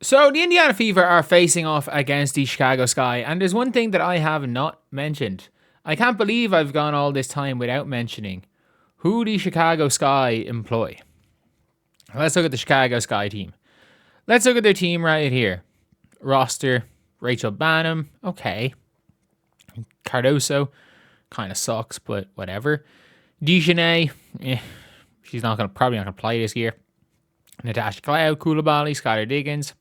So the Indiana Fever are facing off against the Chicago Sky, and there's one thing that I have not mentioned. I can't believe I've gone all this time without mentioning who the Chicago Sky employ. Let's look at the Chicago Sky team. Let's look at their team right here. Roster, Rachel Bannum, okay. Cardoso, kind of sucks, but whatever. Dejanay, she's probably not gonna play this year. Natasha Cloud, Koulibaly, Skylar Diggins,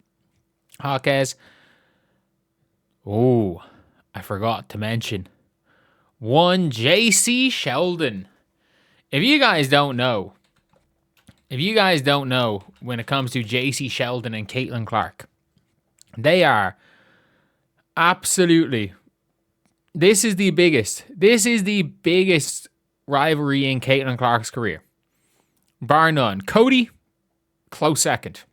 Hawkes. Oh, I forgot to mention one JC Sheldon. If you guys don't know when it comes to JC Sheldon and Caitlin Clark, they are absolutely. This is the biggest rivalry in Caitlin Clark's career, bar none. Cody, close second.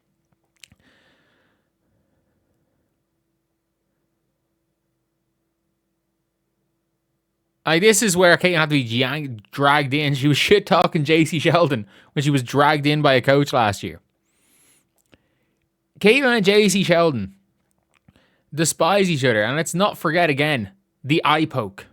This is where Caitlin had to be dragged in. She was shit talking JC Sheldon when she was dragged in by a coach last year. Caitlin and JC Sheldon despise each other, and let's not forget again the eye poke,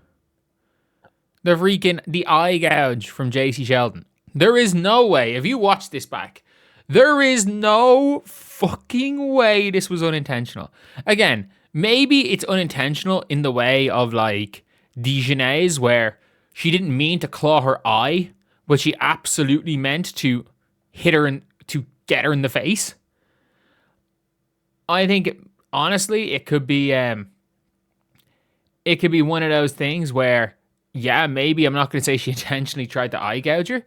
the eye gouge from JC Sheldon. There is no way, if you watch this back, there is no fucking way this was unintentional. Again, maybe it's unintentional in the way of like Dejanay's, where she didn't mean to claw her eye, but she absolutely meant to hit her and to get her in the face. I think honestly, it could be one of those things where, yeah, maybe I'm not going to say she intentionally tried to eye gouge her,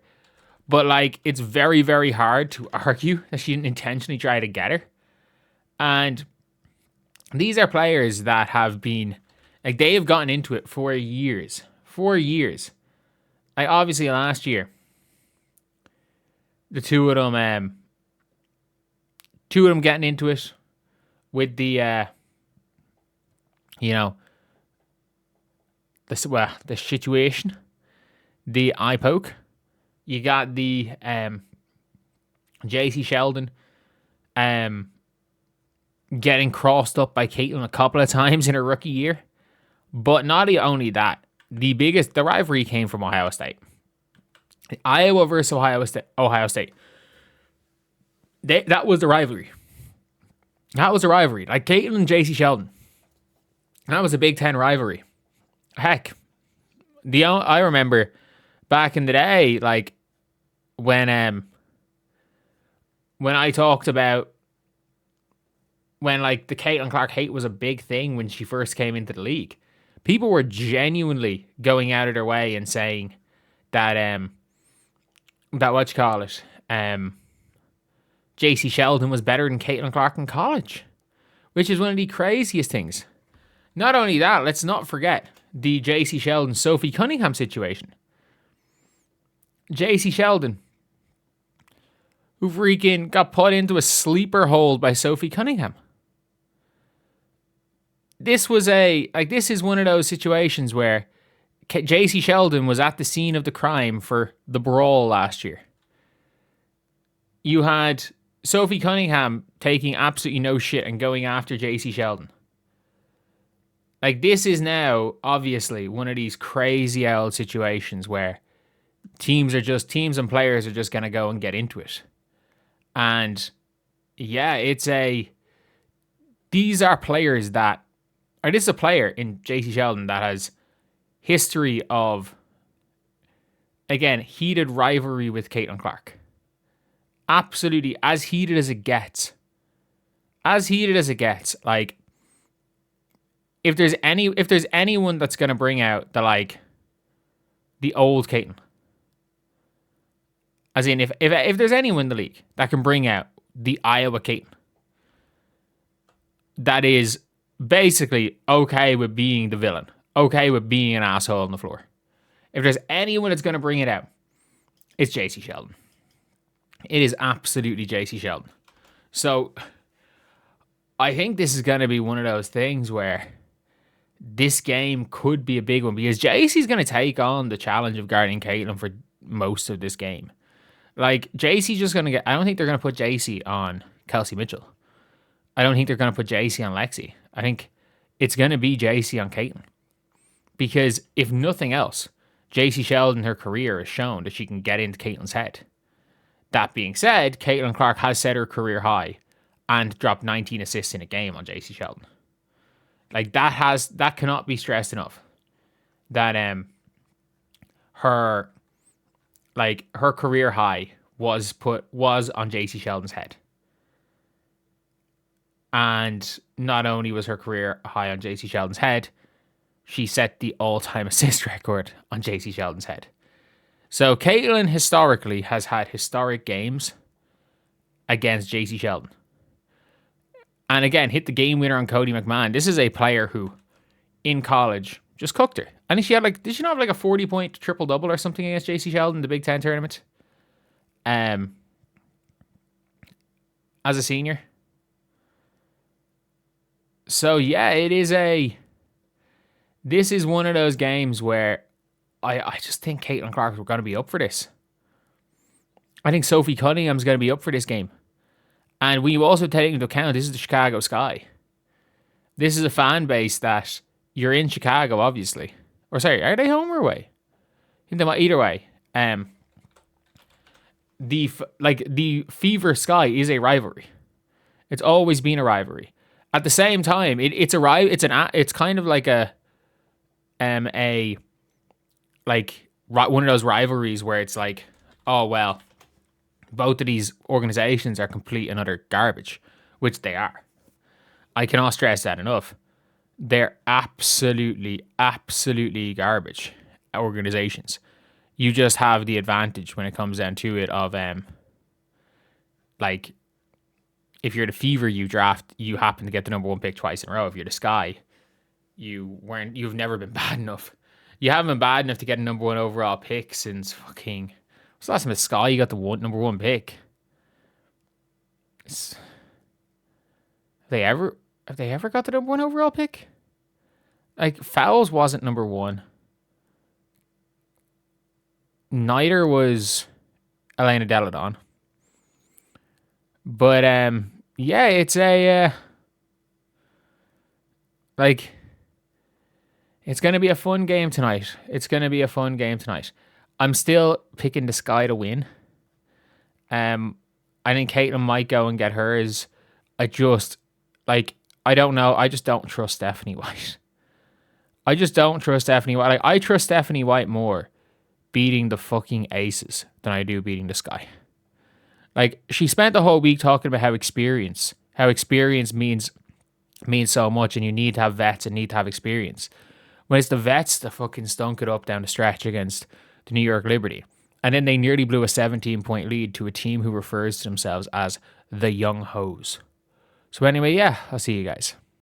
but like it's very, very hard to argue that she didn't intentionally try to get her. And these are players that have been, like, they have gotten into it for years. Obviously last year, the two of them getting into it with the, the situation, the eye poke. You got the JC Sheldon getting crossed up by Caitlin a couple of times in her rookie year. But not only that, the rivalry came from Ohio State. Iowa versus Ohio State. That was the rivalry. Like Caitlin and JC Sheldon. That was a Big Ten rivalry. Heck, I remember back in the day, like when I talked about when like the Caitlin Clark hate was a big thing when she first came into the league. People were genuinely going out of their way and saying that JC Sheldon was better than Caitlin Clark in college, which is one of the craziest things. Not only that, let's not forget the JC Sheldon Sophie Cunningham situation. JC Sheldon, who freaking got put into a sleeper hold by Sophie Cunningham. This is one of those situations where JC Sheldon was at the scene of the crime for the brawl last year. You had Sophie Cunningham taking absolutely no shit and going after JC Sheldon. Like, this is now obviously one of these crazy old situations where teams and players are just going to go and get into it. And yeah, these are players this is a player in JC Sheldon that has history of, again, heated rivalry with Caitlin Clark. Absolutely, as heated as it gets. Like, if there's anyone that's gonna bring out the old Caitlin, as in if there's anyone in the league that can bring out the Iowa Caitlin, that is basically okay with being the villain, okay with being an asshole on the floor. If there's anyone that's gonna bring it out, it's JC Sheldon. It is absolutely JC Sheldon. So I think this is going to be one of those things where this game could be a big one, because JC's going to take on the challenge of guarding Caitlin for most of this game. Like, JC's just going to I don't think they're going to put JC on Kelsey Mitchell. I don't think they're going to put JC on Lexi. I think it's going to be JC on Caitlin. Because if nothing else, JC Sheldon, her career, has shown that she can get into Caitlin's head. That being said, Caitlin Clark has set her career high and dropped 19 assists in a game on JC Sheldon. Like that cannot be stressed enough. That her career high was on JC Sheldon's head. And not only was her career high on JC Sheldon's head, she set the all-time assist record on JC Sheldon's head. So Caitlin historically has had historic games against JC Sheldon. And again, hit the game winner on Cody McMahon. This is a player who, in college, just cooked her. And she had did she not have a 40-point triple-double or something against JC Sheldon in the Big Ten tournament? As a senior. So yeah, this is one of those games where I just think Caitlin Clark are going to be up for this. I think Sophie Cunningham's going to be up for this game. And we also take into account this is the Chicago Sky. This is a fan base that you're in Chicago, obviously. Or sorry, are they home or away? I think they might either way. The Fever Sky is a rivalry. It's always been a rivalry. At the same time, it's kind of like one of those rivalries where it's like, oh well, both of these organizations are complete and utter garbage, which they are. I cannot stress that enough. They're absolutely garbage organizations. You just have the advantage when it comes down to it of if you're the Fever, you happen to get the number one pick twice in a row. If you're the Sky, you've never been bad enough. You haven't been bad enough to get a number one overall pick since fucking, what's the last time the Sky you got the number one pick? Have they ever got the number one overall pick? Fowles wasn't number one. Neither was Elena Deladon. But yeah, it's it's going to be a fun game tonight. I'm still picking the Sky to win. I think Caitlin might go and get hers. I don't know. I just don't trust Stephanie White. I trust Stephanie White more beating the fucking Aces than I do beating the Sky. She spent the whole week talking about how experience means so much, and you need to have vets and need to have experience. When it's the vets that fucking stunk it up down the stretch against the New York Liberty. And then they nearly blew a 17-point lead to a team who refers to themselves as the Young Hoes. So anyway, yeah, I'll see you guys.